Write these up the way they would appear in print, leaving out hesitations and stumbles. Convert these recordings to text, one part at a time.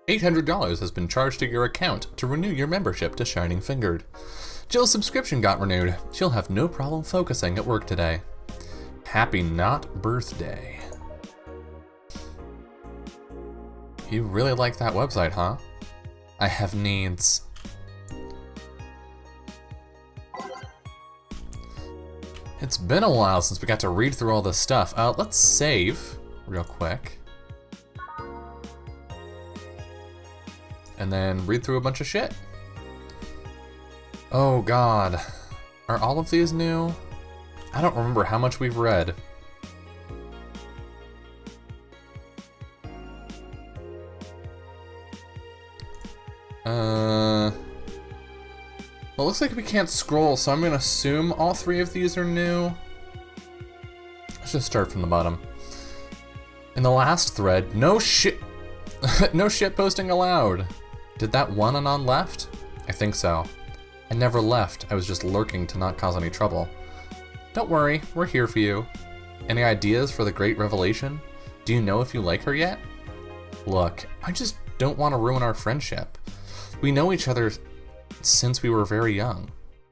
$800 has been charged to your account to renew your membership to Shining Fingered. Jill's subscription got renewed. She'll have no problem focusing at work today. Happy not birthday. You really like that website, huh? I have needs. It's been a while since we got to read through all this stuff. Let's save real quick. And then read through a bunch of shit. Oh god. Are all of these new? I don't remember how much we've read. Well, it looks like we can't scroll, so I'm gonna assume all three of these are new. Let's just start from the bottom. In the last thread, no shit posting allowed. Did that one anon left? I think so. I never left, I was just lurking to not cause any trouble. Don't worry, we're here for you. Any ideas for the great revelation? Do you know if you like her yet? Look, I just don't want to ruin our friendship. We know each other since we were very young.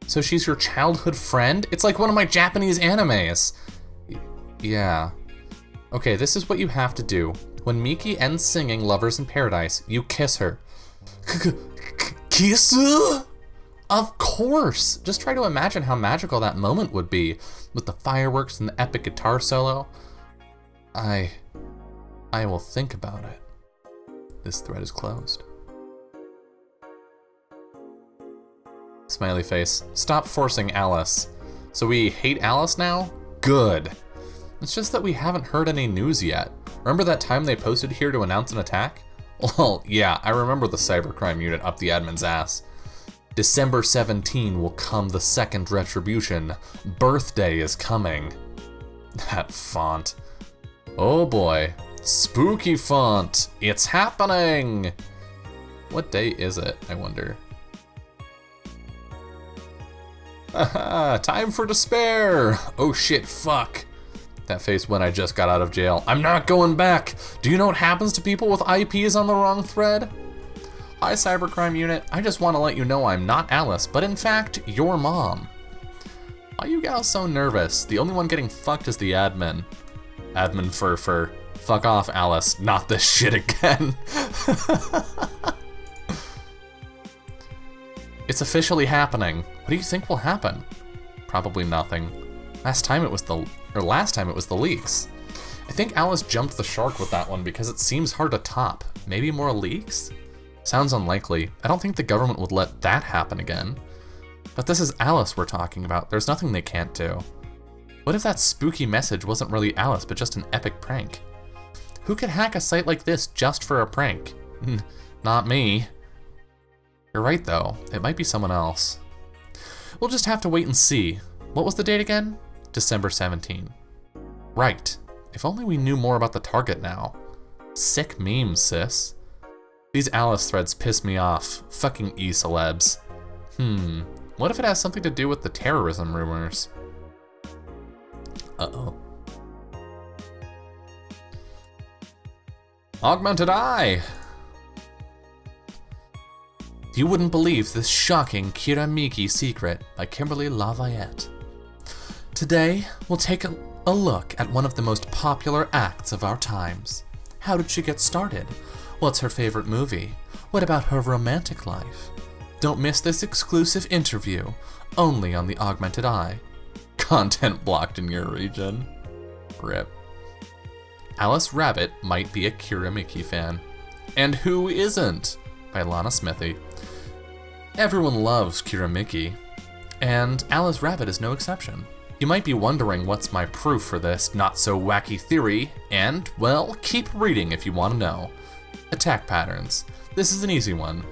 So she's your childhood friend? It's like one of my Japanese animes. Yeah. Okay, this is what you have to do. When Miki ends singing Lovers in Paradise, you kiss her. Kiss? Of course! Just try to imagine how magical that moment would be, with the fireworks and the epic guitar solo. I will think about it. This thread is closed. Smiley face. Stop forcing Alice. So we hate Alice now? Good. It's just that we haven't heard any news yet. Remember that time they posted here to announce an attack? Well, yeah, I remember the cybercrime unit up the admin's ass. December 17 will come the second retribution. Birthday is coming. That font. Oh boy. Spooky font. It's happening! What day is it, I wonder? Haha, time for despair! Oh shit, fuck. That face when I just got out of jail. I'm not going back! Do you know what happens to people with IPs on the wrong thread? Hi, cybercrime unit. I just want to let you know I'm not Alice, but in fact, your mom. Why are you gals so nervous? The only one getting fucked is the admin. Admin fur. Fuck off, Alice. Not this shit again. It's officially happening. What do you think will happen? Probably nothing. Last time it was the leaks. I think Alice jumped the shark with that one because it seems hard to top. Maybe more leaks? Sounds unlikely. I don't think the government would let that happen again. But this is Alice we're talking about. There's nothing they can't do. What if that spooky message wasn't really Alice, but just an epic prank? Who could hack a site like this just for a prank? Not me. You're right though, it might be someone else. We'll just have to wait and see. What was the date again? December 17. Right. If only we knew more about the target now. Sick memes, sis. These Alice threads piss me off. Fucking e-celebs. What if it has something to do with the terrorism rumors? Uh-oh. Augmented Eye! You wouldn't believe this shocking Kiramiki secret by Kimberly Lafayette. Today, we'll take a look at one of the most popular acts of our times. How did she get started? What's her favorite movie? What about her romantic life? Don't miss this exclusive interview, only on the Augmented Eye. Content blocked in your region. RIP. Alice Rabbit might be a Kiramiki fan. And who isn't? By Lana Smithy. Everyone loves Kiramiki, and Alice Rabbit is no exception. You might be wondering what's my proof for this not-so-wacky theory, and, well, keep reading if you want to know. Attack patterns. This is an easy one.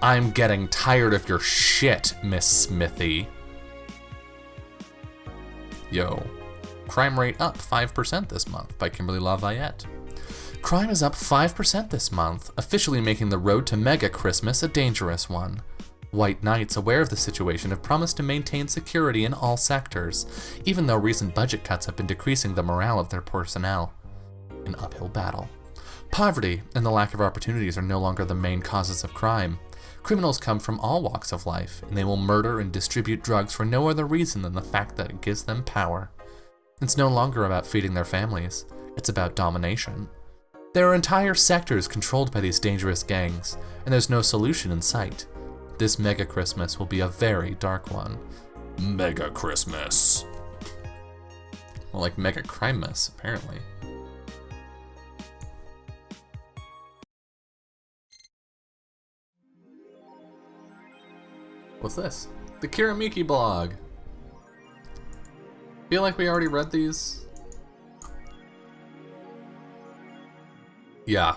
I'm getting tired of your shit, Miss Smithy. Yo. Crime rate up 5% this month by Kimberly Lafayette. Crime is up 5% this month, officially making the road to Mega Christmas a dangerous one. White Knights, aware of the situation, have promised to maintain security in all sectors, even though recent budget cuts have been decreasing the morale of their personnel. An uphill battle. Poverty and the lack of opportunities are no longer the main causes of crime. Criminals come from all walks of life, and they will murder and distribute drugs for no other reason than the fact that it gives them power. It's no longer about feeding their families, it's about domination. There are entire sectors controlled by these dangerous gangs, and there's no solution in sight. This Mega Christmas will be a very dark one. Mega Christmas. Well, like Mega Crimus, apparently. What's this? The Kiramiki blog. Feel like we already read these? Yeah.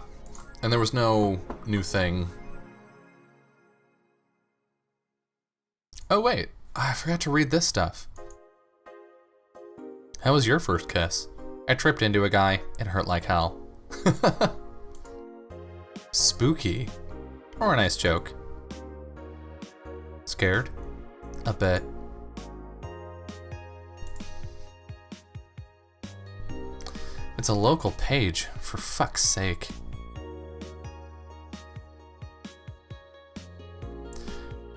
And there was no new thing. Oh wait, I forgot to read this stuff. How was your first kiss? I tripped into a guy. It hurt like hell. Spooky. Or a nice joke. Scared? A bit. It's a local page, for fuck's sake.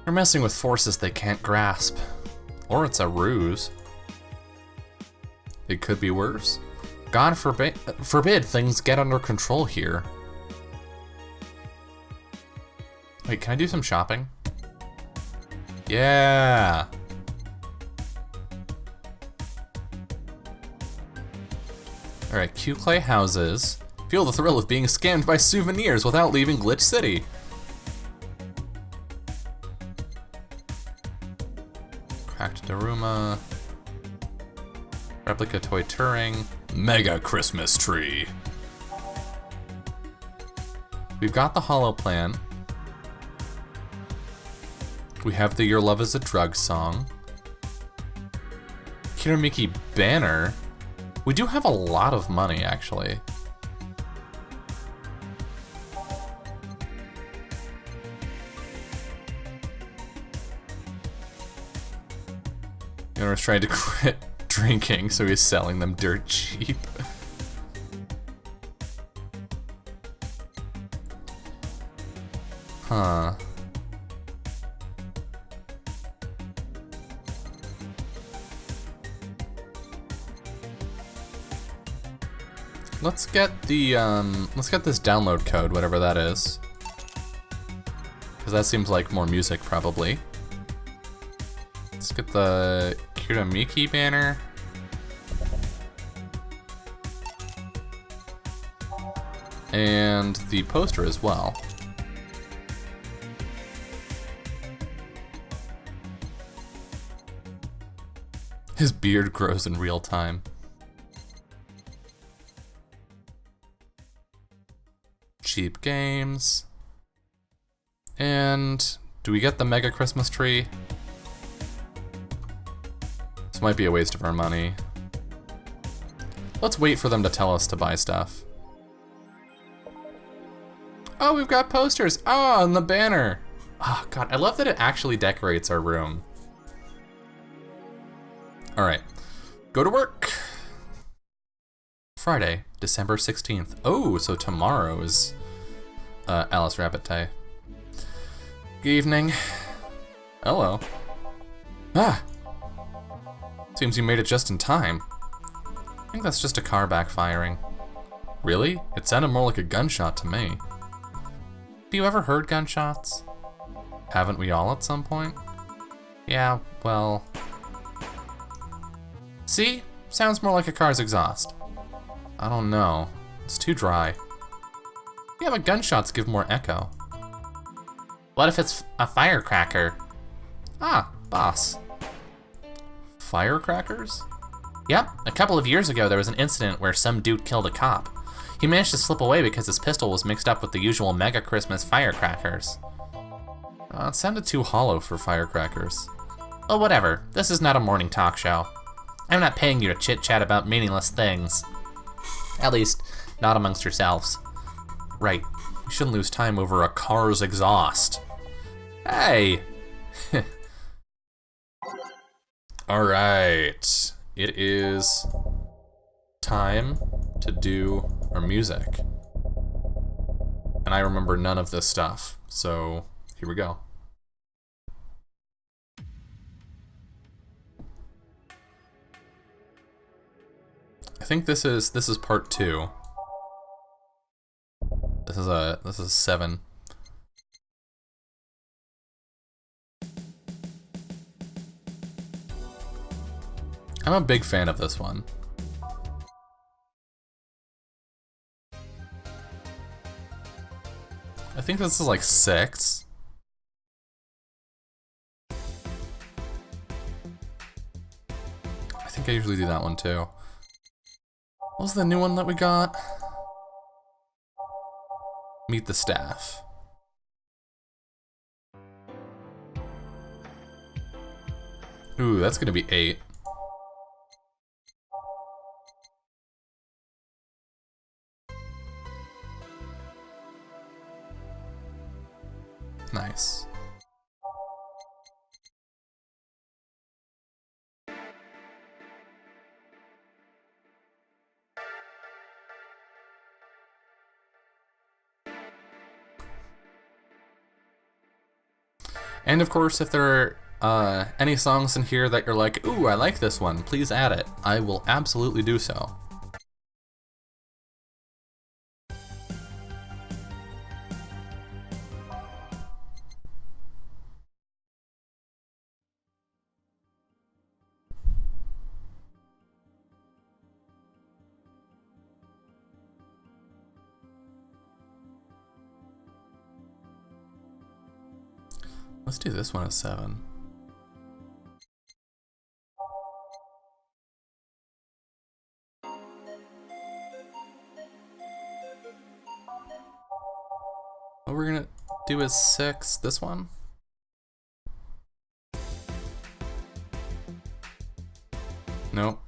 They're messing with forces they can't grasp. Or it's a ruse. It could be worse. God forbid things get under control here. Wait, can I do some shopping? Yeah! Alright, Q-Clay houses. Feel the thrill of being scammed by souvenirs without leaving Glitch City. Cracked Daruma. Replica toy Turing. Mega Christmas tree. We've got the Hollow Plan. We have the Your Love is a Drug song. Kiramiki banner. We do have a lot of money, actually. Gunner's trying to quit drinking, so he's selling them dirt cheap. Huh. Let's get the, let's get this download code, whatever that is. Because that seems like more music, probably. Let's get the Kiramiki banner. And the poster as well. His beard grows in real time. Cheap games. And do we get the Mega Christmas tree? This might be a waste of our money. Let's wait for them to tell us to buy stuff. Oh, we've got posters. Oh, and the banner. Oh, God, I love that it actually decorates our room. All right, go to work. Friday, December 16th. Oh, so tomorrow is Alice Rabbit Day. Good evening. Hello. Ah! Seems you made it just in time. I think that's just a car backfiring. Really? It sounded more like a gunshot to me. Have you ever heard gunshots? Haven't we all at some point? Yeah, well... See? Sounds more like a car's exhaust. I don't know. It's too dry. Yeah, but gunshots give more echo. What if it's a firecracker? Ah, boss. Firecrackers? Yep, a couple of years ago there was an incident where some dude killed a cop. He managed to slip away because his pistol was mixed up with the usual Mega Christmas firecrackers. It sounded too hollow for firecrackers. Oh, whatever. This is not a morning talk show. I'm not paying you to chit-chat about meaningless things. At least, not amongst yourselves. Right. We shouldn't lose time over a car's exhaust. Hey! Alright. It is time to do our music. and I remember none of this stuff. So here we go. I think this is part 2. This is 7. I'm a big fan of this one. I think this is like 6. I think I usually do that one too. What was the new one that we got? Meet the Staff. Ooh, that's gonna be 8. Nice. And of course, if there are any songs in here that you're like, ooh, I like this one, please add it. I will absolutely do so. Let's do this one as 7. What we're gonna do is 6, this one. Nope.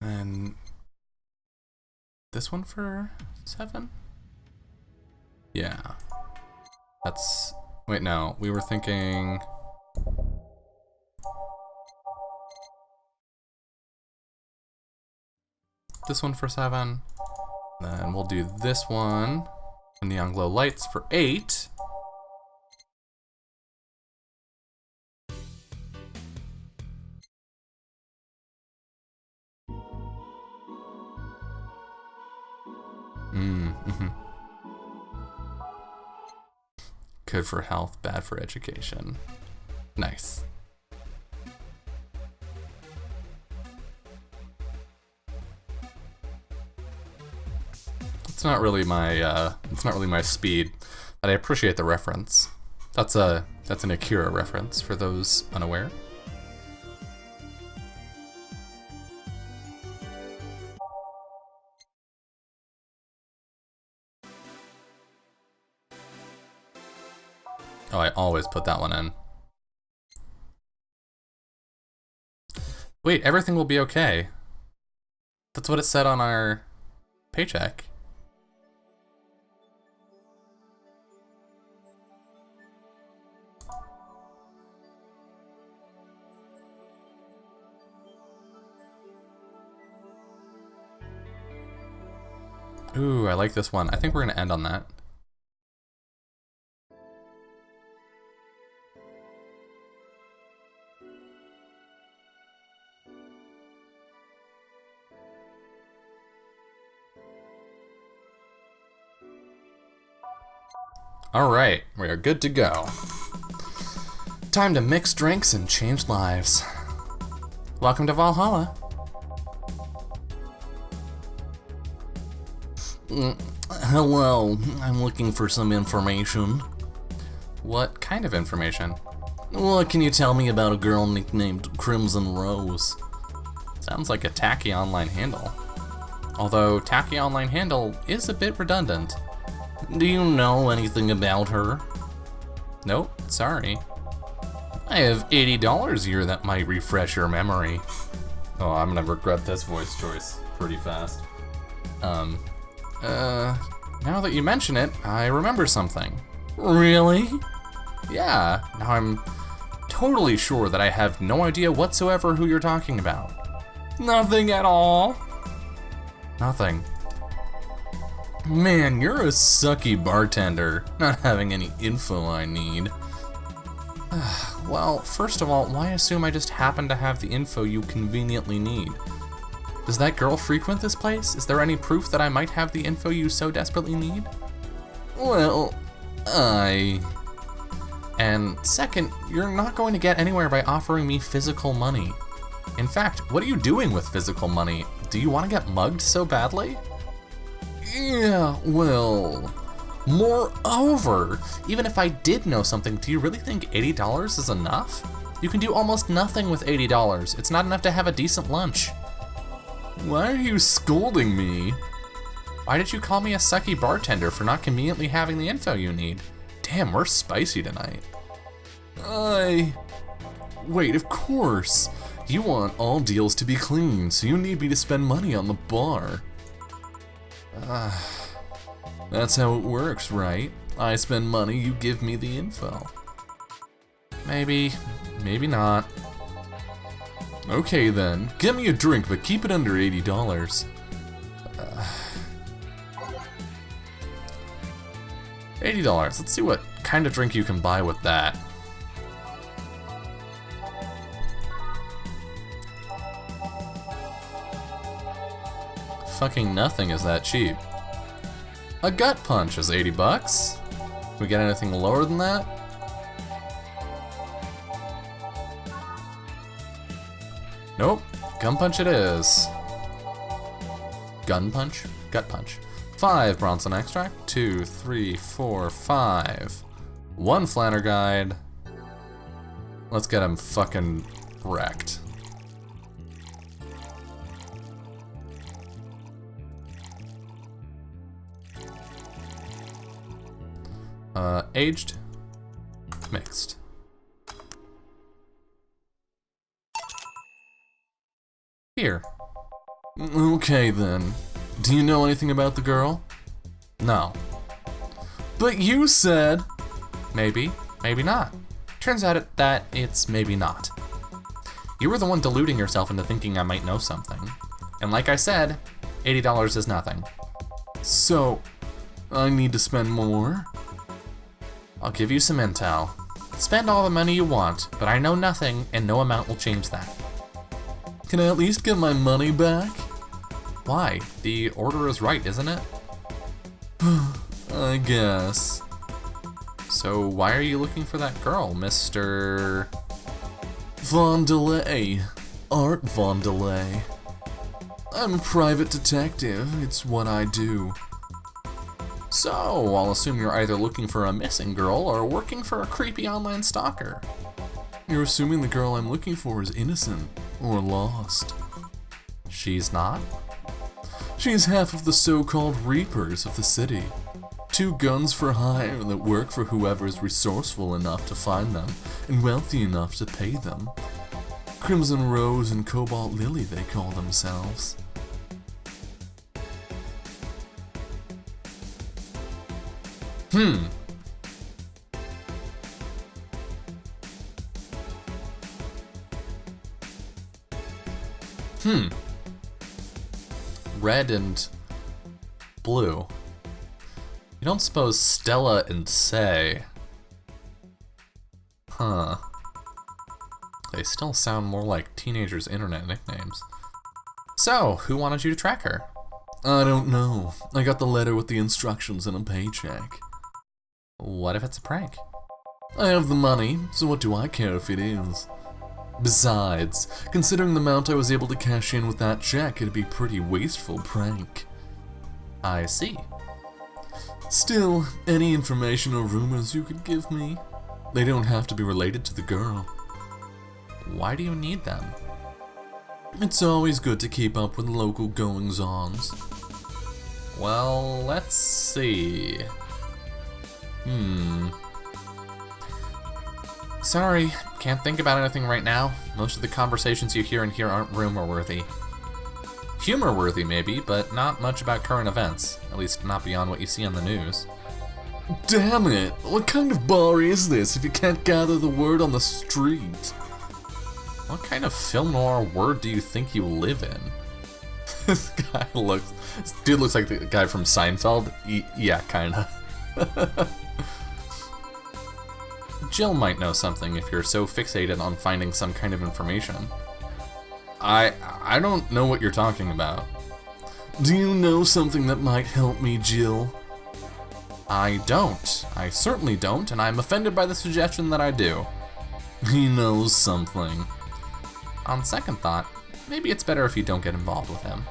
And this one for 7? Yeah. That's... Wait, no. We were thinking... This one for 7. Then we'll do this one. Neon Glow Lights for 8. Good for health, bad for education. Nice. It's not really my speed, but I appreciate the reference. That's an Akira reference for those unaware. Oh, I always put that one in. Wait, everything will be okay. That's what it said on our paycheck. Ooh, I like this one. I think we're gonna end on that. Alright, we are good to go. Time to mix drinks and change lives. Welcome to Valhalla. Hello, I'm looking for some information. What kind of information? What can you tell me about a girl nicknamed Crimson Rose? Sounds like a tacky online handle. Although tacky online handle is a bit redundant. Do you know anything about her? Nope, sorry. I have $80 here that might refresh your memory. Oh, I'm gonna regret this voice choice pretty fast. Now that you mention it, I remember something. Really? Yeah, now I'm totally sure that I have no idea whatsoever who you're talking about. Nothing at all? Nothing. Man, you're a sucky bartender, not having any info I need. Well, first of all, why assume I just happen to have the info you conveniently need? Does that girl frequent this place? Is there any proof that I might have the info you so desperately need? Well, And second, you're not going to get anywhere by offering me physical money. In fact, what are you doing with physical money? Do you want to get mugged so badly? Yeah, well... Moreover, even if I did know something, do you really think $80 is enough? You can do almost nothing with $80. It's not enough to have a decent lunch. Why are you scolding me? Why did you call me a sucky bartender for not conveniently having the info you need? Damn, we're spicy tonight. Wait, of course. You want all deals to be clean, so you need me to spend money on the bar. That's how it works, right? I spend money, you give me the info. Maybe, maybe not. Okay then, get me a drink, but keep it under $80. $80, let's see what kind of drink you can buy with that. Fucking nothing is that cheap. A gut punch is 80 bucks. We get anything lower than that? Nope, gun punch it is. Gun punch? Gut punch. 5 Bronson extract, 2, 3, 4, 5. 1 Flanner guide. Let's get him fucking wrecked. Aged, mixed. Here. Okay then. Do you know anything about the girl? No. But you said... Maybe, maybe not. Turns out that it's maybe not. You were the one deluding yourself into thinking I might know something. And like I said, $80 is nothing. So, I need to spend more? I'll give you some intel. Spend all the money you want, but I know nothing and no amount will change that. Can I at least get my money back? Why? The order is right, isn't it? I guess. So why are you looking for that girl, Mr. Vondelay. Art Vondelay. I'm a private detective. It's what I do. So, I'll assume you're either looking for a missing girl or working for a creepy online stalker. You're assuming the girl I'm looking for is innocent or lost. She's not? She's half of the so-called Reapers of the city. 2 guns for hire that work for whoever is resourceful enough to find them and wealthy enough to pay them. Crimson Rose and Cobalt Lily, they call themselves. Red and blue. You don't suppose Stella and Say... Huh. They still sound more like teenagers' internet nicknames. So, who wanted you to track her? I don't know. I got the letter with the instructions and a paycheck. What if it's a prank? I have the money, so what do I care if it is? Besides, considering the amount I was able to cash in with that check, it'd be a pretty wasteful prank. I see. Still, any information or rumors you could give me, they don't have to be related to the girl. Why do you need them? It's always good to keep up with local goings-ons. Well, let's see. Sorry, can't think about anything right now. Most of the conversations you hear in here aren't rumor-worthy. Humor-worthy maybe, but not much about current events. At least not beyond what you see on the news. Damn it! What kind of bar is this if you can't gather the word on the street? What kind of film noir world do you think you live in? This dude looks like the guy from Seinfeld. Yeah, kinda. Jill might know something if you're so fixated on finding some kind of information. I don't know what you're talking about. Do you know something that might help me, Jill? I don't. I certainly don't, and I'm offended by the suggestion that I do. He knows something. On second thought, maybe it's better if you don't get involved with him.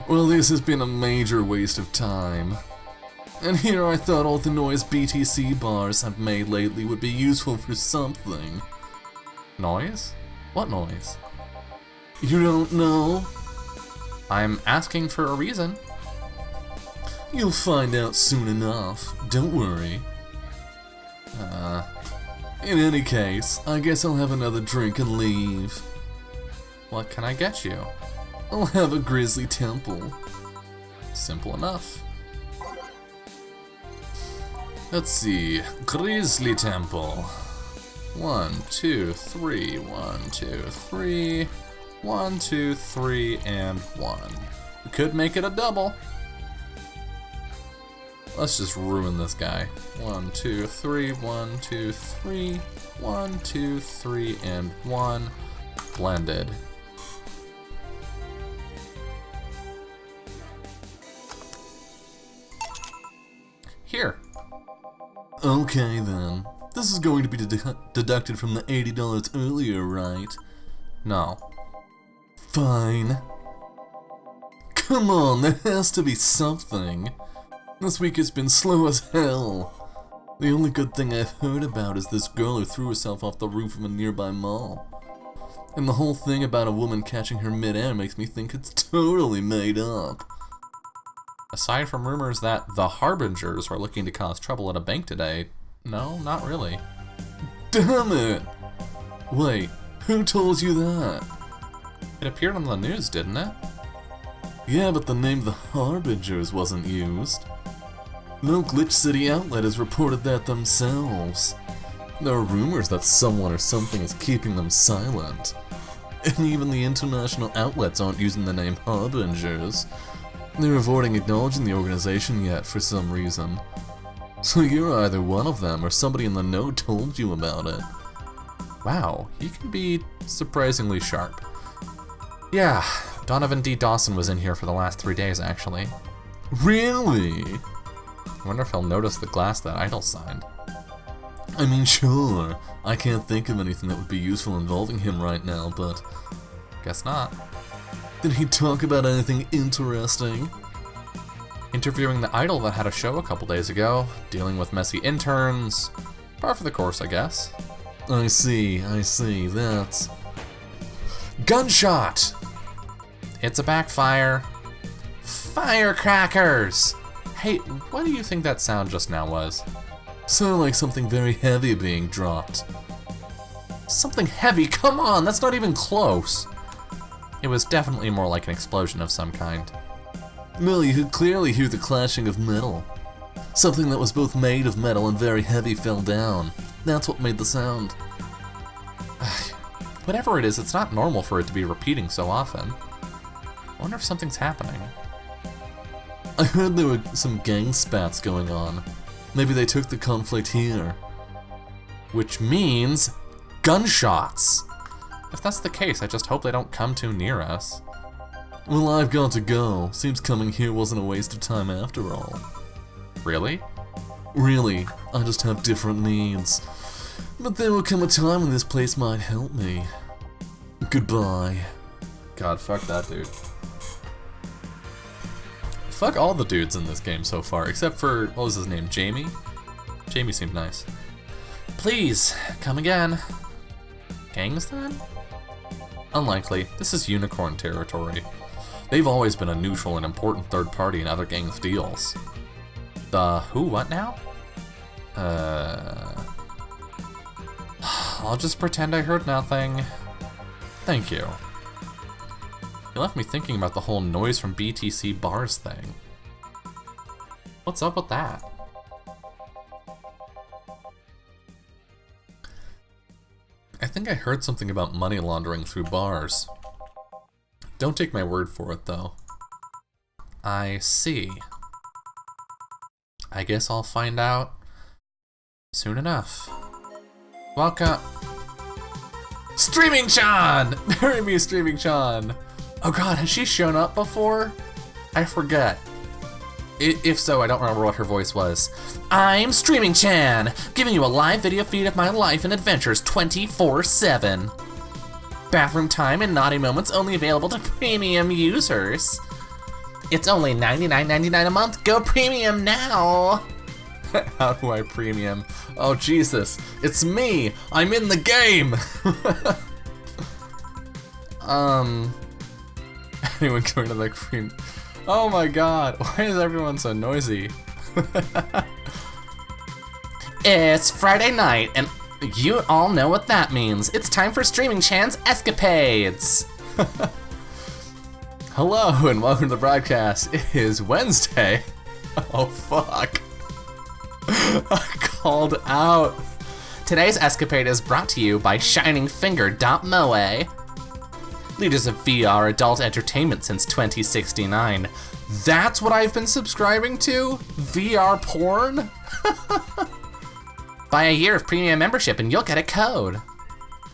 Well, this has been a major waste of time. And here I thought all the noise BTC bars have made lately would be useful for something. Noise? What noise? You don't know? I'm asking for a reason. You'll find out soon enough. Don't worry. In any case, I guess I'll have another drink and leave. What can I get you? I'll have a grizzly temple. Simple enough. Let's see. Grizzly temple. 1, 2, 3, 1, 2, 3, 1, 2, 3, and 1. We could make it a double. Let's just ruin this guy. 1, 2, 3, 1, 2, 3, 1, 2, 3, and 1. Blended. Here. Okay then. This is going to be deducted from the $80 earlier, right? No. Fine. Come on, there has to be something. This week has been slow as hell. The only good thing I've heard about is this girl who threw herself off the roof of a nearby mall. And the whole thing about a woman catching her mid-air makes me think it's totally made up. Aside from rumors that the Harbingers are looking to cause trouble at a bank today, no, not really. Damn it! Wait, who told you that? It appeared on the news, didn't it? Yeah, but the name the Harbingers wasn't used. No Glitch City outlet has reported that themselves. There are rumors that someone or something is keeping them silent. And even the international outlets aren't using the name Harbingers. They're avoiding acknowledging the organization yet for some reason. So you're either one of them or somebody in the know told you about it. Wow, he can be surprisingly sharp. Yeah, Donovan D. Dawson was in here for the last 3 days, actually. Really? I wonder if he'll notice the glass that Idol signed. I mean, sure. I can't think of anything that would be useful involving him right now, but... Guess not. Did he talk about anything interesting? Interviewing the Idol that had a show a couple days ago, dealing with messy interns. Par for the course, I guess. I see, that's... Gunshot! It's a backfire. Firecrackers! Hey, what do you think that sound just now was? Sounded like something very heavy being dropped. Something heavy? Come on, that's not even close. It was definitely more like an explosion of some kind. No, you could clearly hear the clashing of metal. Something that was both made of metal and very heavy fell down. That's what made the sound. Whatever it is, it's not normal for it to be repeating so often. I wonder if something's happening. I heard there were some gang spats going on. Maybe they took the conflict here. Which means... gunshots! If that's the case, I just hope they don't come too near us. Well, I've got to go. Seems coming here wasn't a waste of time after all. Really? Really, I just have different needs. But there will come a time when this place might help me. Goodbye. God, fuck that dude. Fuck all the dudes in this game so far, except for, what was his name, Jamie? Jamie seemed nice. Please, come again. Gangs then? Unlikely, this is unicorn territory. They've always been a neutral and important third party in other gangs' deals. The who, what now? I'll just pretend I heard nothing. Thank you. It left me thinking about the whole noise from BTC bars thing. What's up with that? I think I heard something about money laundering through bars. Don't take my word for it, though. I see. I guess I'll find out soon enough. Welcome. Streaming Chan! Marry me, Streaming Chan! Oh god, has she shown up before? I forget. If so, I don't remember what her voice was. I'm Streaming Chan, giving you a live video feed of my life and adventures 24/7. Bathroom time and naughty moments only available to premium users. It's only $99.99 a month. Go premium now! How do I premium? Oh Jesus, it's me! I'm in the game! Anyone going to the queen? Oh my god, why is everyone so noisy? It's Friday night, and you all know what that means. It's time for Streaming Chan's escapades! Hello, and welcome to the broadcast. It is Wednesday. Oh fuck. I called out. Today's escapade is brought to you by ShiningFinger.moe. Leaders of VR adult entertainment since 2069. That's what I've been subscribing to? VR porn? Buy a year of premium membership and you'll get a code.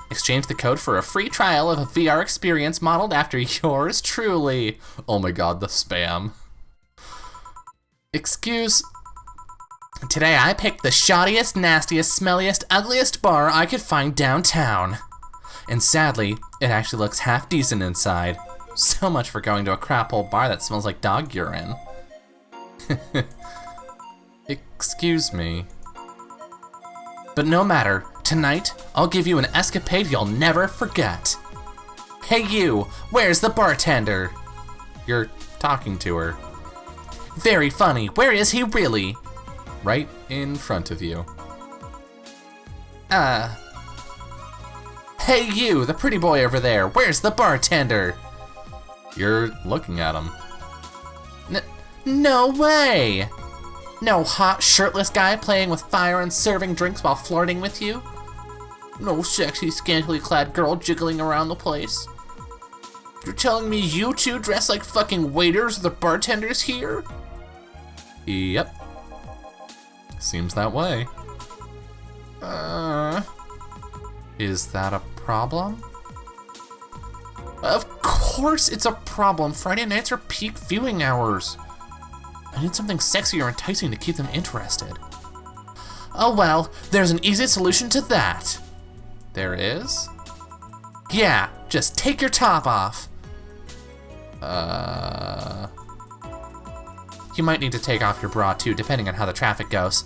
Exchange the code for a free trial of a VR experience modeled after yours truly. Oh my god, the spam. Excuse. Today I picked the shoddiest, nastiest, smelliest, ugliest bar I could find downtown. And sadly, it actually looks half decent inside. So much for going to a crap hole bar that smells like dog urine. Excuse me. But no matter, tonight, I'll give you an escapade you'll never forget. Hey you, where's the bartender? You're talking to her. Very funny, where is he really? Right in front of you. Hey you, the pretty boy over there, where's the bartender? You're looking at him. No way! No hot, shirtless guy playing with fire and serving drinks while flirting with you? No sexy, scantily clad girl jiggling around the place? You're telling me you two dress like fucking waiters or the bartenders here? Yep. Seems that way. Is that a problem? Of course it's a problem. Friday nights are peak viewing hours. I need something sexy or enticing to keep them interested. Oh well, there's an easy solution to that. There is? Yeah, just take your top off. You might need to take off your bra too, depending on how the traffic goes.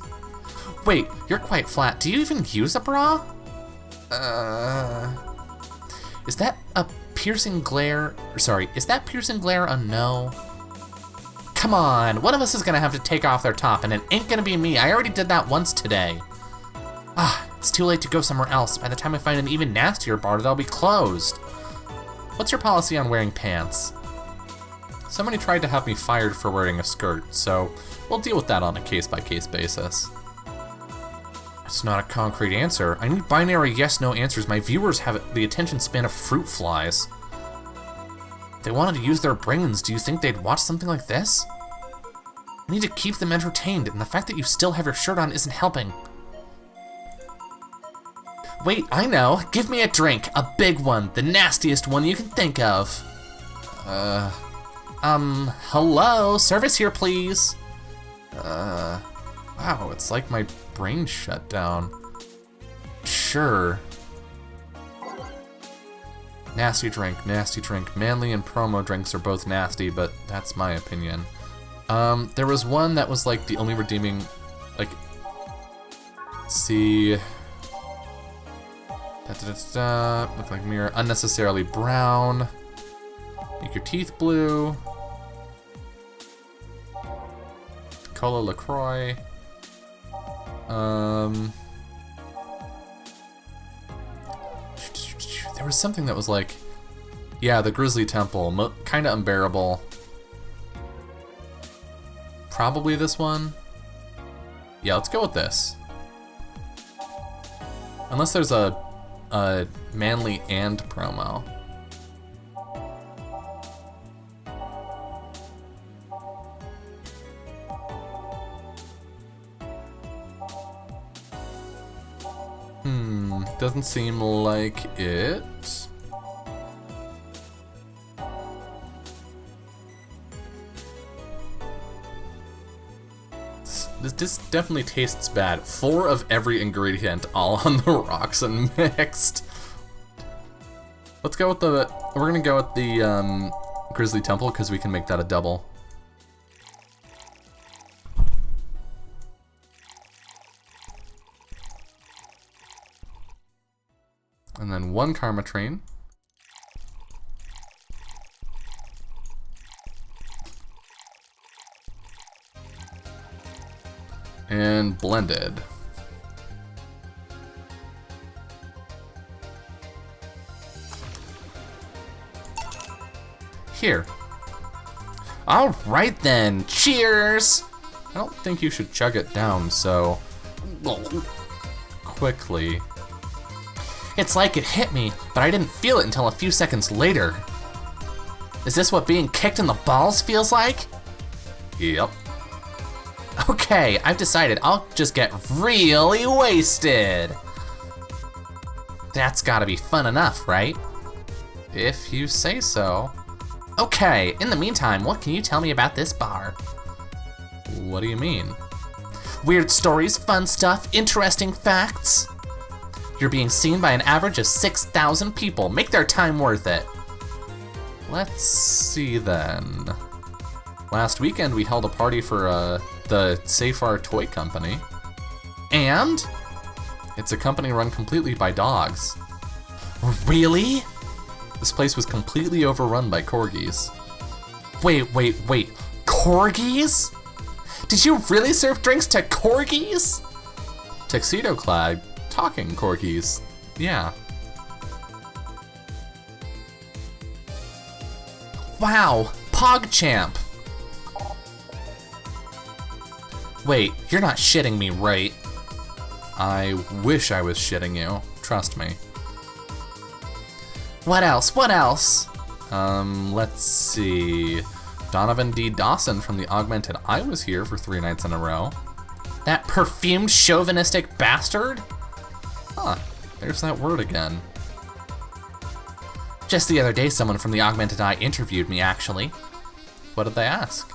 Wait, you're quite flat. Do you even use a bra? Is that a piercing glare? Sorry, is that piercing glare a no? Come on, one of us is gonna have to take off their top, and it ain't gonna be me. I already did that once today. It's too late to go somewhere else. By the time I find an even nastier bar, they'll be closed. What's your policy on wearing pants? Somebody tried to have me fired for wearing a skirt, so we'll deal with that on a case-by-case basis. It's not a concrete answer. I need binary yes-no answers. My viewers have the attention span of fruit flies. If they wanted to use their brains, do you think they'd watch something like this? I need to keep them entertained, and the fact that you still have your shirt on isn't helping. Wait, I know. Give me a drink. A big one. The nastiest one you can think of. Hello? Service here, please. Wow, it's like my brain shut down. Sure. Nasty drink, nasty drink. Manly and promo drinks are both nasty, but that's my opinion. There was one that was like the only redeeming, like, let's see. Look like mirror. Unnecessarily brown. Make your teeth blue. Cola LaCroix. There was something that was like, Yeah, the Grizzly Temple, kind of unbearable. Probably this one. Yeah, let's go with this. Unless there's a manly and promo. Doesn't seem like it. This definitely tastes bad. 4 of every ingredient all on the rocks and mixed. Let's go with we're gonna go with the Grizzly Temple because we can make that a double. And then 1 Karma Train. And blended. Here. All right then, cheers! I don't think you should chug it down so quickly. It's like it hit me, but I didn't feel it until a few seconds later. Is this what being kicked in the balls feels like? Yep. Okay, I've decided I'll just get really wasted. That's gotta be fun enough, right? If you say so. Okay, in the meantime, what can you tell me about this bar? What do you mean? Weird stories, fun stuff, interesting facts. You're being seen by an average of 6,000 people. Make their time worth it. Let's see then. Last weekend we held a party for the Safar Toy Company. And it's a company run completely by dogs. Really? This place was completely overrun by corgis. Wait. Corgis? Did you really serve drinks to corgis? Tuxedo-clad, talking corgis. Yeah. Wow, PogChamp. Wait, you're not shitting me, right? I wish I was shitting you. Trust me. What else? Let's see. Donovan D. Dawson from the Augmented Eye was here for 3 nights in a row. That perfumed chauvinistic bastard? Huh, there's that word again. Just the other day, someone from the Augmented Eye interviewed me, actually. What did they ask?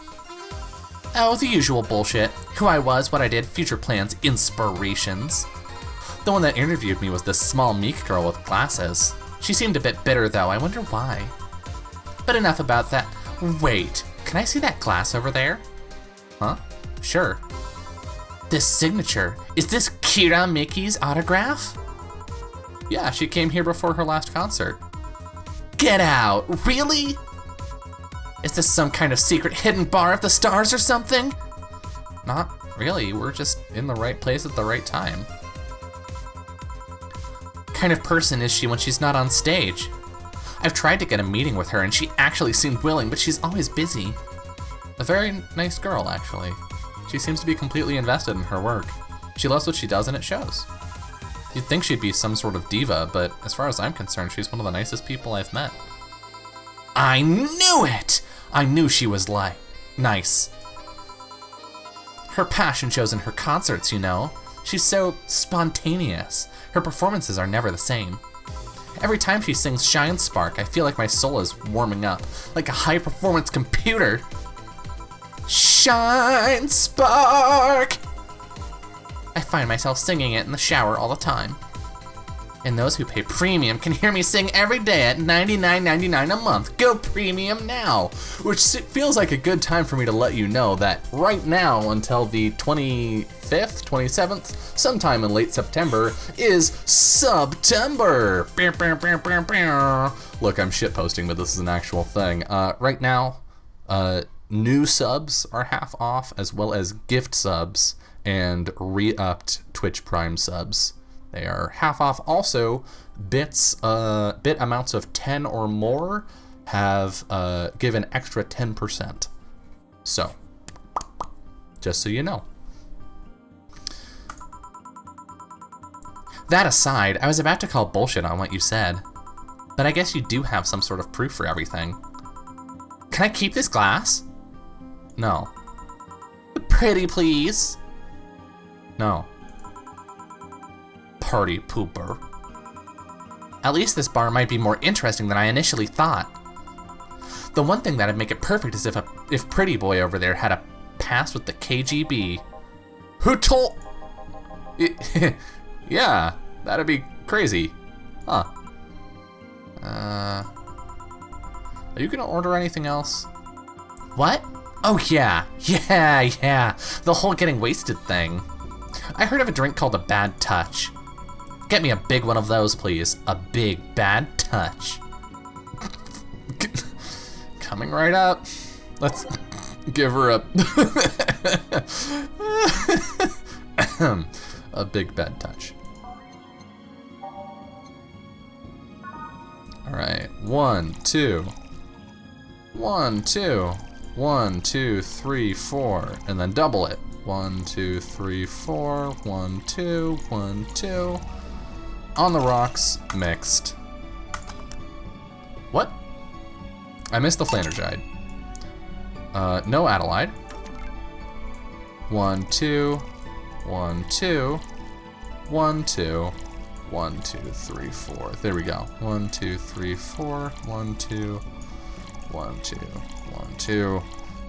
Oh, the usual bullshit. Who I was, what I did, future plans, inspirations. The one that interviewed me was this small, meek girl with glasses. She seemed a bit bitter, though. I wonder why. But enough about that. Wait, can I see that glass over there? Huh? Sure. This signature, is this Kira Miki's autograph? Yeah, she came here before her last concert. Get out, really? Is this some kind of secret hidden bar of the stars or something? Not really, we're just in the right place at the right time. What kind of person is she when she's not on stage? I've tried to get a meeting with her and she actually seemed willing, but she's always busy. A very nice girl, actually. She seems to be completely invested in her work. She loves what she does and it shows. You'd think she'd be some sort of diva, but as far as I'm concerned, she's one of the nicest people I've met. I knew it! I knew she was nice. Her passion shows in her concerts, you know. She's so spontaneous. Her performances are never the same. Every time she sings Shine Spark, I feel like my soul is warming up, like a high-performance computer. Shine Spark! I find myself singing it in the shower all the time. And those who pay premium can hear me sing every day at $99.99 a month. Go premium now! Which feels like a good time for me to let you know that right now until the 25th, 27th, sometime in late September, is Subtember! Look, I'm shitposting, but this is an actual thing. Right now, new subs are half off, as well as gift subs and re-upped Twitch Prime subs. They are half off. Also, bit amounts of 10 or more have given extra 10%. So, just so you know. That aside, I was about to call bullshit on what you said, but I guess you do have some sort of proof for everything. Can I keep this glass? No. Pretty please? No. Party pooper. At least this bar might be more interesting than I initially thought. The one thing that'd make it perfect is if Pretty Boy over there had a pass with the KGB. Who told? Yeah, that'd be crazy. Huh. Are you gonna order anything else? What? Oh yeah. The whole getting wasted thing. I heard of a drink called a Bad Touch. Get me a big one of those, please. A big bad touch. Coming right up. Let's give her a big bad touch. All right, 1, 2, 1, 2, 1, 2, 3, 4, and then double it. 1, 2, 3, 4, 1, 2, 1, 2. On the rocks, mixed. What? I missed the Flandergide. No Adelaide. 1, 2, 1, 2, 1, 2, 1, 2, 3, 4. There we go. 1, 2, 3, 4, 1, 2, 1, 2, 1, 2,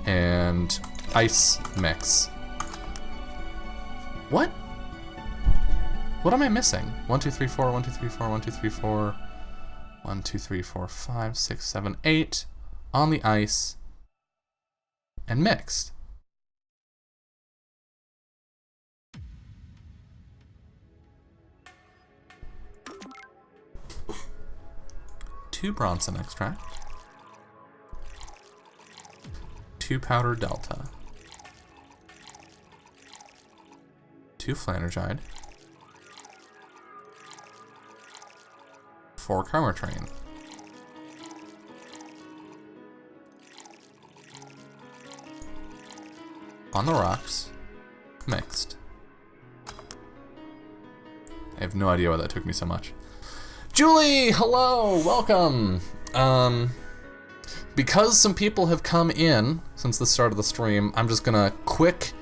and ice mix. What? What am I missing? 1, 2, 3, 4, 1, 2, 3, 4, 1, 2, 3, 4, 1, 2, 3, 4, 5, 6, 7, 8 on the ice and mixed. Two Bronson extract. 2 powder Delta. 2 Flandergide. 4 Karmatrain. On the rocks, mixed. I have no idea why that took me so much. Julie, hello, welcome. Because some people have come in since the start of the stream, I'm just gonna quick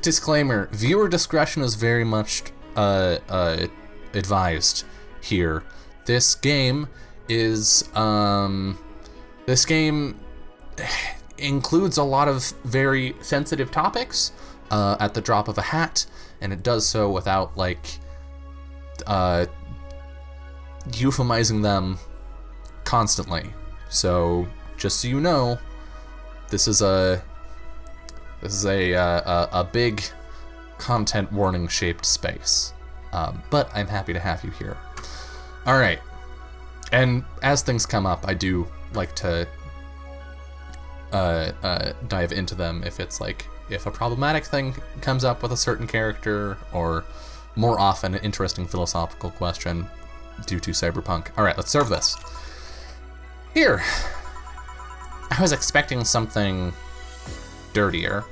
disclaimer. Viewer discretion is very much advised here. This game is includes a lot of very sensitive topics at the drop of a hat, and it does so without like euphemizing them constantly. So just so you know, this is a big content warning shaped space. But I'm happy to have you here. All right, and as things come up, I do like to dive into them if a problematic thing comes up with a certain character, or more often an interesting philosophical question due to cyberpunk. All right, let's serve this. Here, I was expecting something dirtier.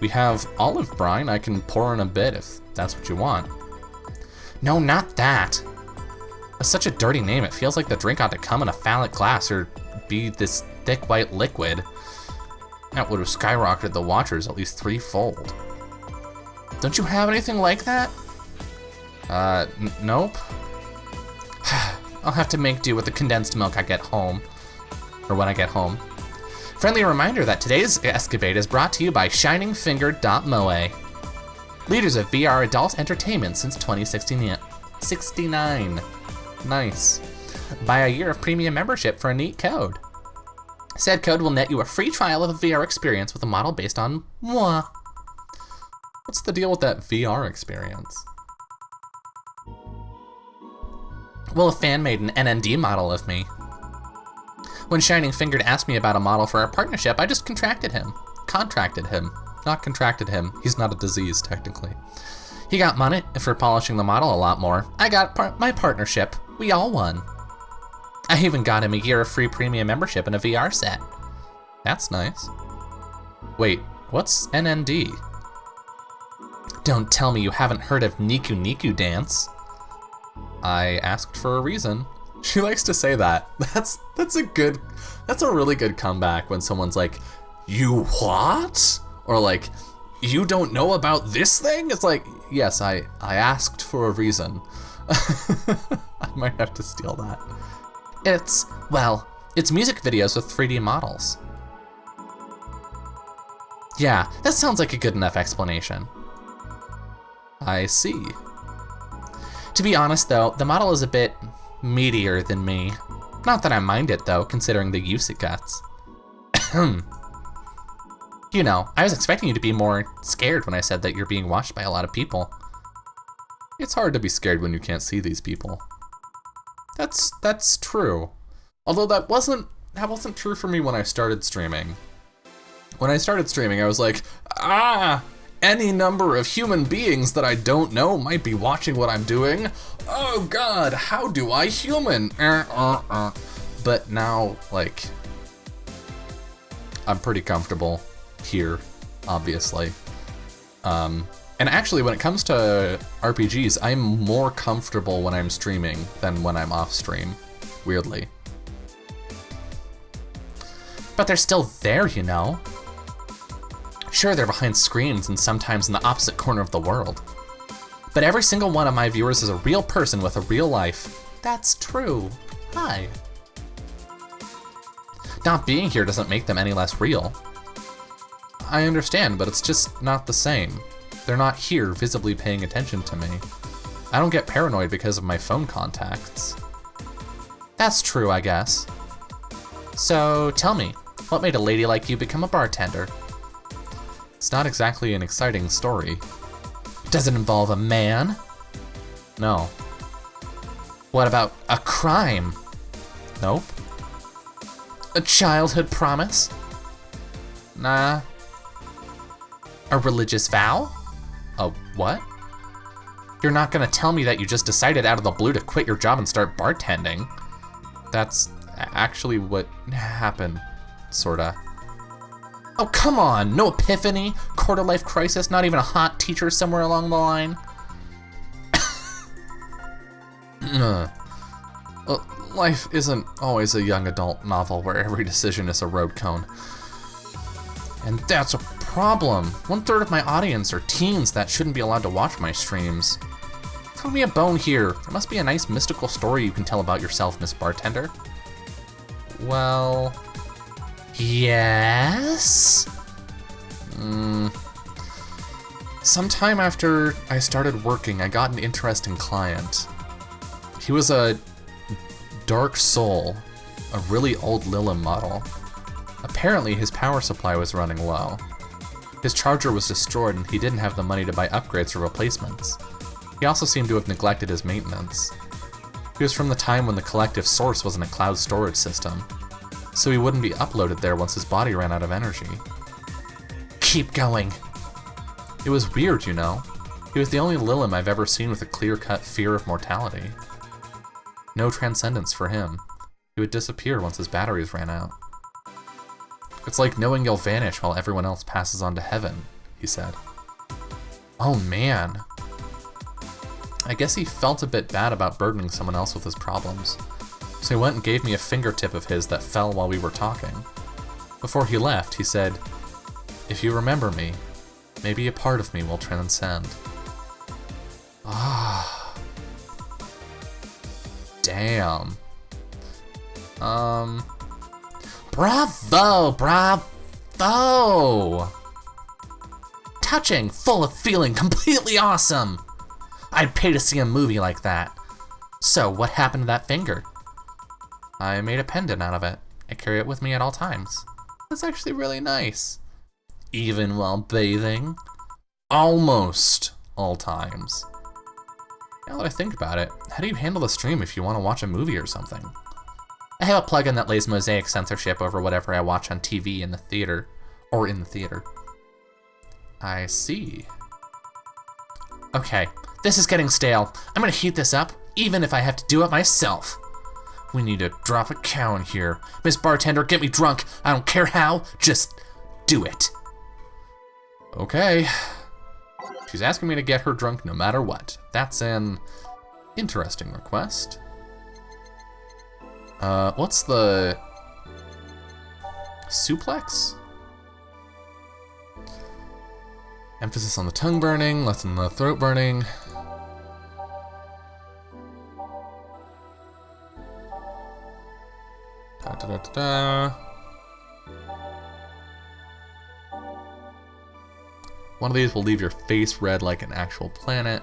We have olive brine. I can pour in a bit if that's what you want. No, not that. That's such a dirty name. It feels like the drink ought to come in a phallic glass or be this thick white liquid. That would have skyrocketed the watchers at least 3-fold. Don't you have anything like that? Nope. I'll have to make do with the condensed milk I get home. Or when I get home. Friendly reminder that today's escapade is brought to you by ShiningFinger.moe. Leaders of VR adult entertainment since 2069. Nice. Buy a year of premium membership for a neat code. Said code will net you a free trial of a VR experience with a model based on moi. What's the deal with that VR experience? Well, a fan made an NND model of me. When Shining Fingered asked me about a model for our partnership, I just contracted him. Not contracted him. He's not a disease, technically. He got money for polishing the model a lot more. I got my partnership. We all won. I even got him a year of free premium membership and a VR set. That's nice. Wait, what's NND? Don't tell me you haven't heard of Niku Niku Dance. I asked for a reason. She likes to say that. That's a really good comeback when someone's like, you what? Or like, you don't know about this thing? It's like, yes, I asked for a reason. I might have to steal that. It's music videos with 3D models. Yeah, that sounds like a good enough explanation. I see. To be honest though, the model is a bit meatier than me. Not that I mind it though, considering the use it gets. You know, I was expecting you to be more scared when I said that you're being watched by a lot of people. It's hard to be scared when you can't see these people. That's true. Although that wasn't true for me when I started streaming. When I started streaming, I was like, any number of human beings that I don't know might be watching what I'm doing. Oh God, how do I human? But now, like, I'm pretty comfortable here, obviously. And actually, when it comes to RPGs, I'm more comfortable when I'm streaming than when I'm off stream, weirdly. But they're still there, you know. Sure, they're behind screens and sometimes in the opposite corner of the world. But every single one of my viewers is a real person with a real life. That's true. Hi. Not being here doesn't make them any less real. I understand, but it's just not the same. They're not here visibly paying attention to me. I don't get paranoid because of my phone contacts. That's true, I guess. So tell me, what made a lady like you become a bartender? It's not exactly an exciting story. Does it involve a man? No. What about a crime? Nope. A childhood promise? Nah. A religious vow? A what? You're not gonna tell me that you just decided out of the blue to quit your job and start bartending. That's actually what happened, sorta. Oh, come on, no epiphany, quarter-life crisis, not even a hot teacher somewhere along the line? Well, life isn't always a young adult novel where every decision is a road cone. And that's a problem. 1/3 of my audience are teens that shouldn't be allowed to watch my streams. Throw me a bone here. There must be a nice mystical story you can tell about yourself, Miss Bartender. Well... Yes? Sometime after I started working, I got an interesting client. He was a dark soul, a really old Lilim model. Apparently his power supply was running low. His charger was destroyed and he didn't have the money to buy upgrades or replacements. He also seemed to have neglected his maintenance. He was from the time when the collective source wasn't a cloud storage system, so he wouldn't be uploaded there once his body ran out of energy. Keep going. It was weird, you know. He was the only Lilim I've ever seen with a clear-cut fear of mortality. No transcendence for him. He would disappear once his batteries ran out. It's like knowing you'll vanish while everyone else passes on to heaven, he said. Oh man. I guess he felt a bit bad about burdening someone else with his problems, so he went and gave me a fingertip of his that fell while we were talking. Before he left, he said, "If you remember me, maybe a part of me will transcend." Ah. Damn. Bravo, bravo! Touching, full of feeling, completely awesome! I'd pay to see a movie like that. So, what happened to that finger? I made a pendant out of it. I carry it with me at all times. It's actually really nice. Even while bathing? Almost all times. Now that I think about it, how do you handle the stream if you want to watch a movie or something? I have a plugin that lays mosaic censorship over whatever I watch on TV in the theater. I see. Okay, this is getting stale. I'm gonna heat this up, even if I have to do it myself. We need to drop a cow in here. Miss Bartender, get me drunk. I don't care how, just do it. Okay. She's asking me to get her drunk no matter what. That's an interesting request. What's the... suplex? Emphasis on the tongue burning, less on the throat burning. One of these will leave your face red like an actual planet.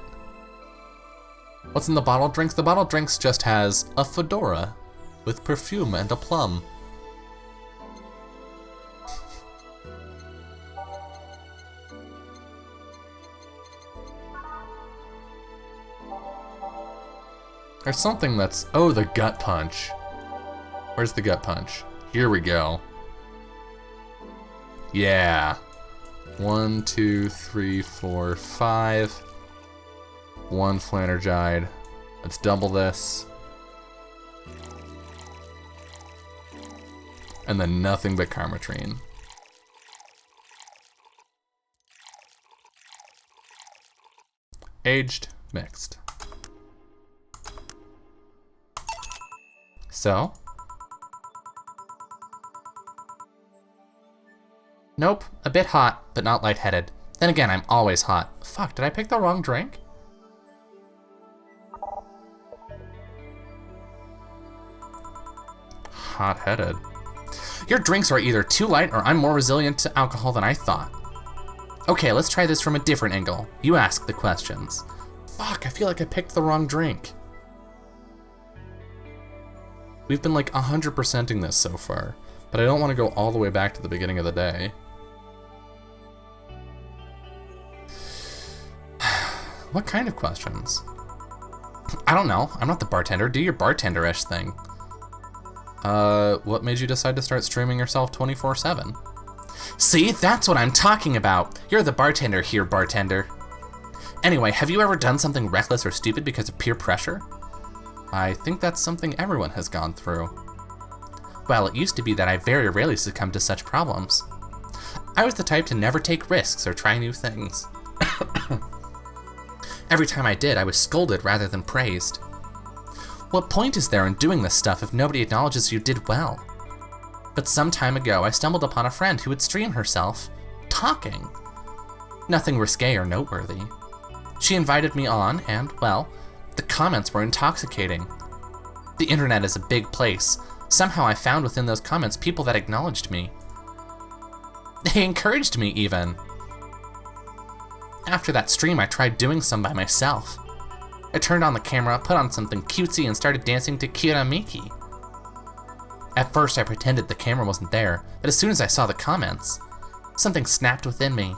What's in the bottle drinks? The bottle drinks just has a fedora with perfume and a plum. There's something that's... oh, the gut punch. Where's the gut punch? Here we go. Yeah. 1, 2, 3, 4, 5. 1 Flanergide. Let's double this. And then nothing but Karmatrine. Aged, mixed. So? Nope, a bit hot, but not lightheaded. Then again, I'm always hot. Fuck, did I pick the wrong drink? Hot-headed. Your drinks are either too light or I'm more resilient to alcohol than I thought. Okay, let's try this from a different angle. You ask the questions. Fuck, I feel like I picked the wrong drink. We've been like 100%ing this so far, but I don't want to go all the way back to the beginning of the day. What kind of questions? I don't know. I'm not the bartender. Do your bartender-ish thing. What made you decide to start streaming yourself 24/7? See, that's what I'm talking about. You're the bartender here, bartender. Anyway, have you ever done something reckless or stupid because of peer pressure? I think that's something everyone has gone through. Well, it used to be that I very rarely succumbed to such problems. I was the type to never take risks or try new things. Every time I did, I was scolded rather than praised. What point is there in doing this stuff if nobody acknowledges you did well? But some time ago, I stumbled upon a friend who would stream herself talking. Nothing risque or noteworthy. She invited me on, and, well, the comments were intoxicating. The internet is a big place. Somehow I found within those comments people that acknowledged me. They encouraged me, even. After that stream, I tried doing some by myself. I turned on the camera, put on something cutesy, and started dancing to Kiramiki. At first, I pretended the camera wasn't there, but as soon as I saw the comments, something snapped within me.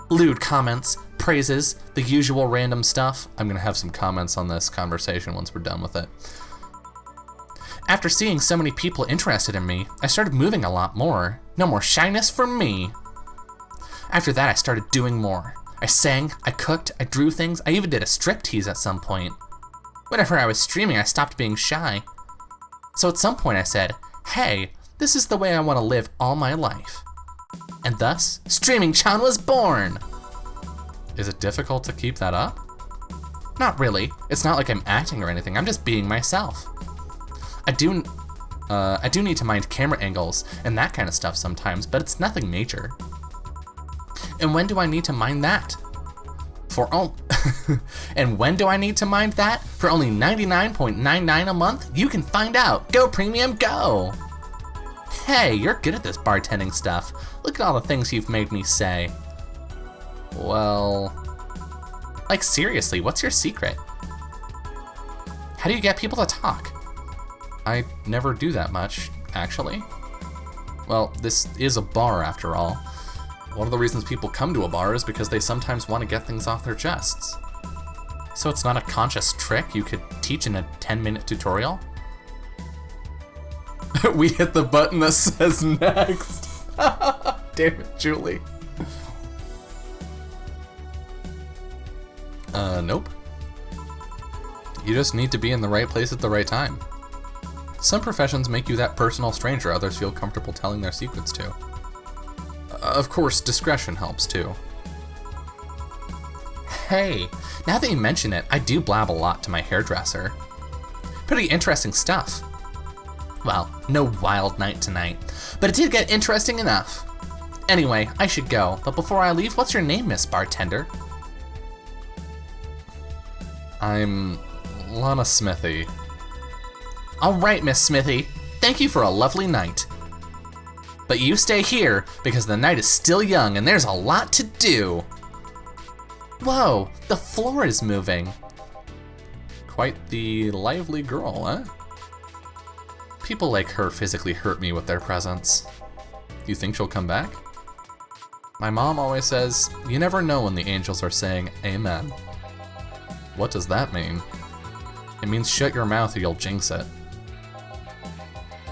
Lewd comments, praises, the usual random stuff. I'm gonna have some comments on this conversation once we're done with it. After seeing so many people interested in me, I started moving a lot more. No more shyness for me. After that, I started doing more. I sang, I cooked, I drew things, I even did a striptease at some point. Whenever I was streaming, I stopped being shy. So at some point I said, hey, this is the way I want to live all my life. And thus, Streaming-chan was born! Is it difficult to keep that up? Not really. It's not like I'm acting or anything, I'm just being myself. I do need to mind camera angles and that kind of stuff sometimes, but it's nothing major. And when do I need to mind that? And when do I need to mind that? For only $99.99 a month? You can find out. Go Premium, go! Hey, you're good at this bartending stuff. Look at all the things you've made me say. Well... Like seriously, what's your secret? How do you get people to talk? I never do that much, actually. Well, this is a bar after all. One of the reasons people come to a bar is because they sometimes want to get things off their chests. So it's not a conscious trick you could teach in a 10-minute tutorial? We hit the button that says next. Damn it, Julie. Nope. You just need to be in the right place at the right time. Some professions make you that personal stranger others feel comfortable telling their secrets to. Of course, discretion helps too. Hey, now that you mention it, I do blab a lot to my hairdresser. Pretty interesting stuff. Well, no wild night tonight, but it did get interesting enough. Anyway, I should go, but before I leave, what's your name, Miss Bartender? I'm Lana Smithy. All right, Miss Smithy. Thank you for a lovely night. But you stay here, because the night is still young and there's a lot to do. Whoa, the floor is moving. Quite the lively girl, huh? People like her physically hurt me with their presence. You think she'll come back? My mom always says, you never know when the angels are saying amen. What does that mean? It means shut your mouth or you'll jinx it.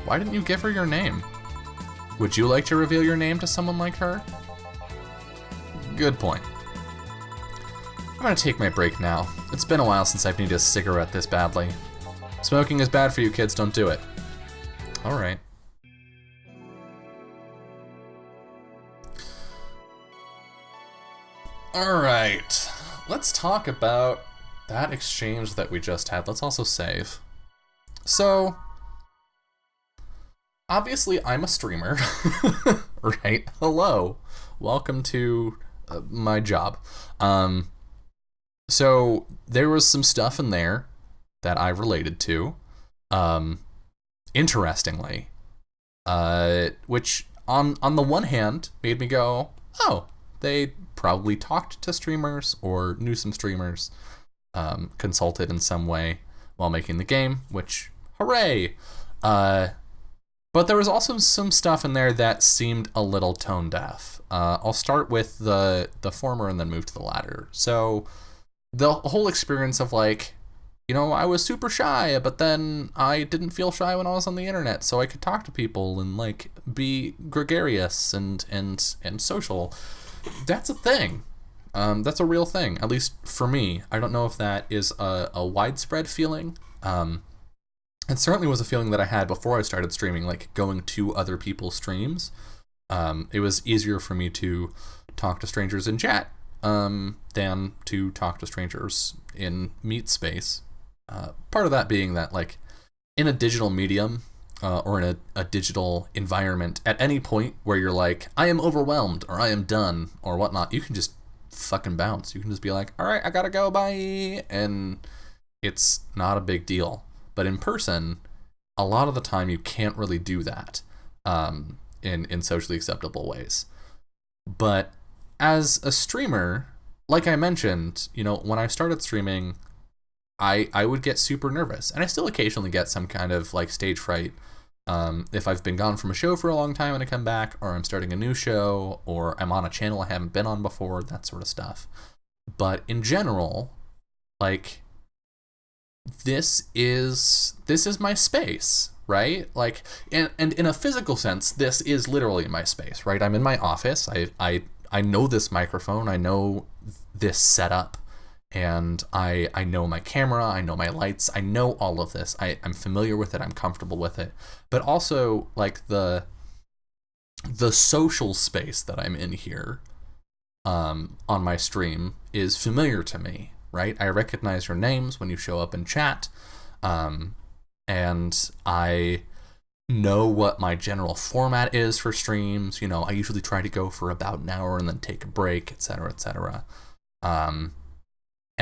Why didn't you give her your name? Would you like to reveal your name to someone like her? Good point. I'm gonna take my break now. It's been a while since I've needed a cigarette this badly. Smoking is bad for you kids, don't do it. Alright. Alright, let's talk about that exchange that we just had. Let's also save. So, obviously I'm a streamer, right? Hello, welcome to my job. So there was some stuff in there that I related to, interestingly, which on the one hand made me go, oh, they probably talked to streamers or knew some streamers, consulted in some way while making the game, which, hooray! But there was also some stuff in there that seemed a little tone deaf. I'll start with the former and then move to the latter. So the whole experience of like, you know, I was super shy, but then I didn't feel shy when I was on the internet, so I could talk to people and like be gregarious and social. That's a thing. That's a real thing, at least for me. I don't know if that is a widespread feeling. It certainly was a feeling that I had before I started streaming, like going to other people's streams. It was easier for me to talk to strangers in chat than to talk to strangers in meet space. Part of that being that, like, in a digital medium or in a digital environment, at any point where you're like, I am overwhelmed or I am done or whatnot, you can just fucking bounce. You can just be like, all right, I gotta go, bye. And it's not a big deal. But in person, a lot of the time you can't really do that in socially acceptable ways. But as a streamer, like I mentioned, you know, when I started streaming, I would get super nervous, and I still occasionally get some kind of like stage fright if I've been gone from a show for a long time and I come back, or I'm starting a new show, or I'm on a channel I haven't been on before, that sort of stuff. But in general, like, this is my space, right? Like, and in a physical sense, this is literally my space, right? I'm in my office. I know this microphone. I know this setup. And I know my camera, I know my lights, I know all of this. I'm familiar with it, I'm comfortable with it. But also, like, the social space that I'm in here on my stream is familiar to me, right? I recognize your names when you show up in chat, and I know what my general format is for streams. You know, I usually try to go for about an hour and then take a break, etc., etc.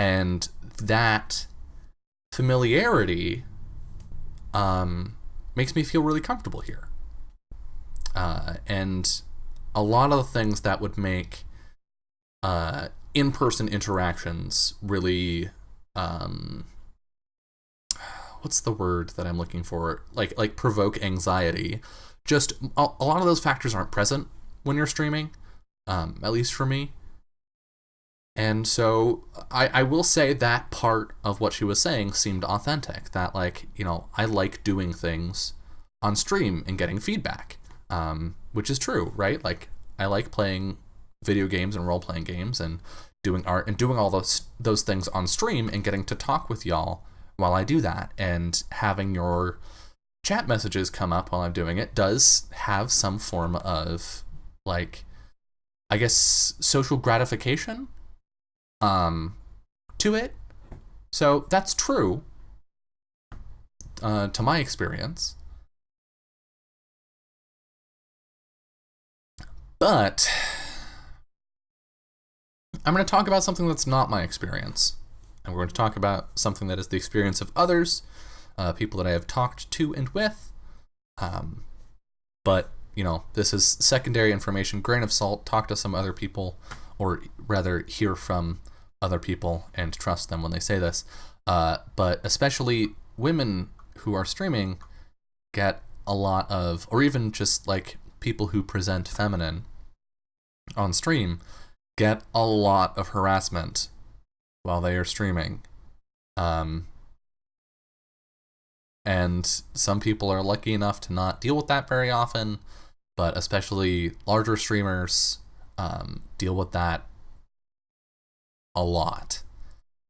And that familiarity makes me feel really comfortable here. And a lot of the things that would make in-person interactions really, what's the word that I'm looking for? Like provoke anxiety. Just a lot of those factors aren't present when you're streaming, at least for me. And so I will say that part of what she was saying seemed authentic, that, like, you know, I like doing things on stream and getting feedback, which is true, right? Like, I like playing video games and role-playing games and doing art and doing all those things on stream and getting to talk with y'all while I do that, and having your chat messages come up while I'm doing it does have some form of, like, I guess, social gratification to it. So that's true to my experience. But I'm going to talk about something that's not my experience. And we're going to talk about something that is the experience of others, people that I have talked to and with. But, you know, this is secondary information, grain of salt. Talk to some other people, or rather hear from other people and trust them when they say this. But especially women who are streaming get a lot of, or even just like people who present feminine on stream, get a lot of harassment while they are streaming. And some people are lucky enough to not deal with that very often, but especially larger streamers deal with that a lot.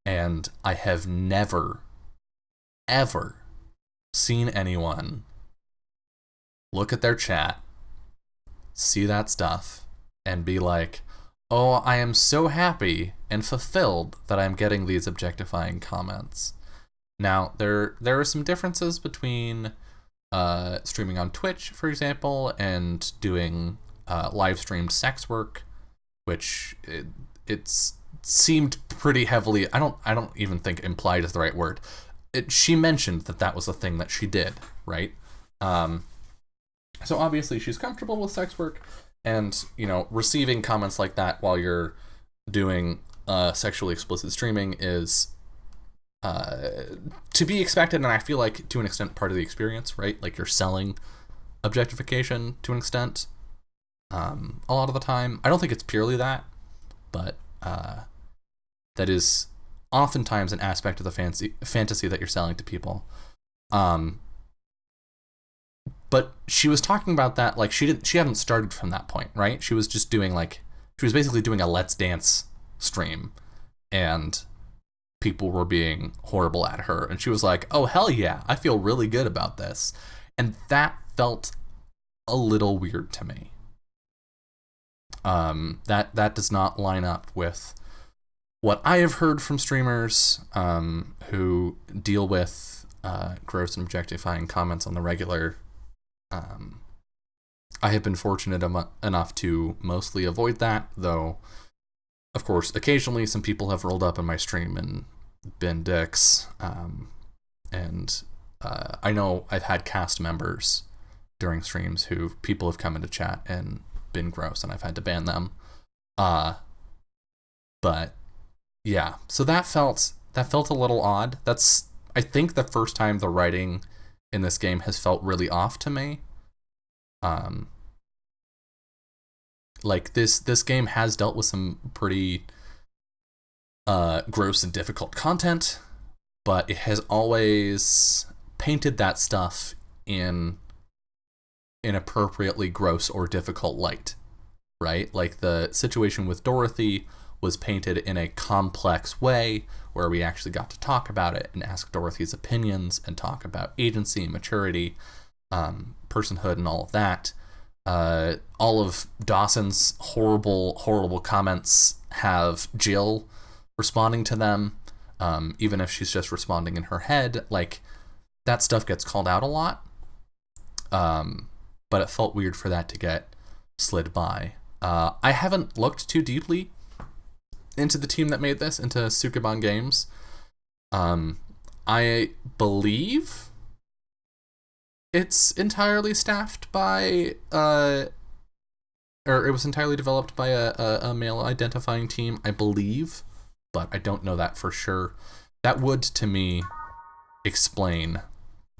And I have never, ever seen anyone look at their chat, see that stuff, and be like, oh, I am so happy and fulfilled that I'm getting these objectifying comments. Now, there are some differences between streaming on Twitch, for example, and doing live streamed sex work, which it's seemed pretty heavily, I don't even think implied is the right word. She mentioned that was a thing that she did, right? So obviously she's comfortable with sex work, and, you know, receiving comments like that while you're doing sexually explicit streaming is to be expected, and I feel like to an extent part of the experience, right? Like, you're selling objectification to an extent a lot of the time. I don't think it's purely that, but that is oftentimes an aspect of the fantasy that you're selling to people. But she was talking about that like she hadn't started from that point, right? She was just doing she was basically doing a Let's Dance stream, and people were being horrible at her, and she was like, oh, hell yeah, I feel really good about this. And that felt a little weird to me. That does not line up with what I have heard from streamers who deal with gross and objectifying comments on the regular. I have been fortunate enough to mostly avoid that, though, of course, occasionally some people have rolled up in my stream and been dicks. And I know I've had cast members during streams who people have come into chat and been gross, and I've had to ban them. But yeah, so that felt a little odd. That's, I think, the first time the writing in this game has felt really off to me. Like, this game has dealt with some pretty gross and difficult content, but it has always painted that stuff in an appropriately gross or difficult light, right? Like, the situation with Dorothy was painted in a complex way where we actually got to talk about it and ask Dorothy's opinions and talk about agency and maturity, personhood, and all of that. All of Dawson's horrible comments have Jill responding to them, even if she's just responding in her head. Like, that stuff gets called out a lot, but it felt weird for that to get slid by. I haven't looked too deeply into the team that made this, into Sukeban Games. I believe it's entirely staffed by, or it was entirely developed by a male identifying team, I believe, but I don't know that for sure. That would, to me, explain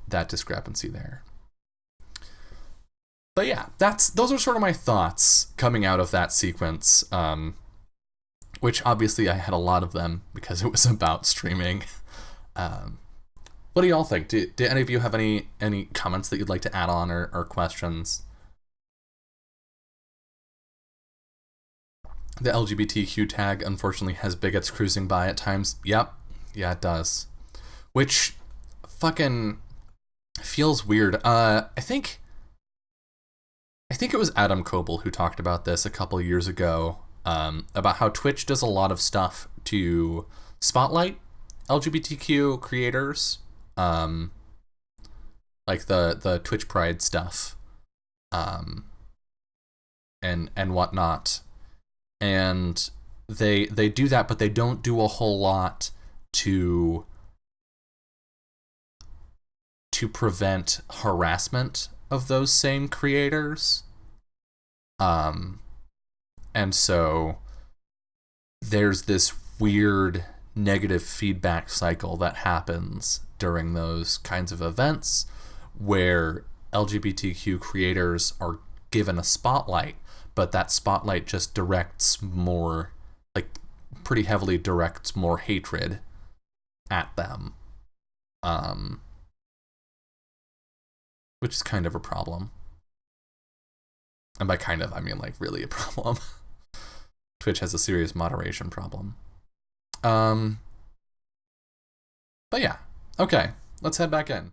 that discrepancy there. But yeah, those are sort of my thoughts coming out of that sequence, which obviously I had a lot of them because it was about streaming. What do y'all think? Do any of you have any comments that you'd like to add on, or questions? The LGBTQ tag unfortunately has bigots cruising by at times. Yep. Yeah, it does. Which fucking feels weird. I think it was Adam Koebel who talked about this a couple years ago, about how Twitch does a lot of stuff to spotlight LGBTQ creators, like the Twitch Pride stuff, and whatnot. And they do that, but they don't do a whole lot to prevent harassment of those same creators. And so there's this weird negative feedback cycle that happens during those kinds of events where LGBTQ creators are given a spotlight, but that spotlight just directs more, like, pretty heavily directs more hatred at them. Which is kind of a problem. And by kind of, I mean, like, really a problem. Twitch has a serious moderation problem. But yeah. Okay, let's head back in.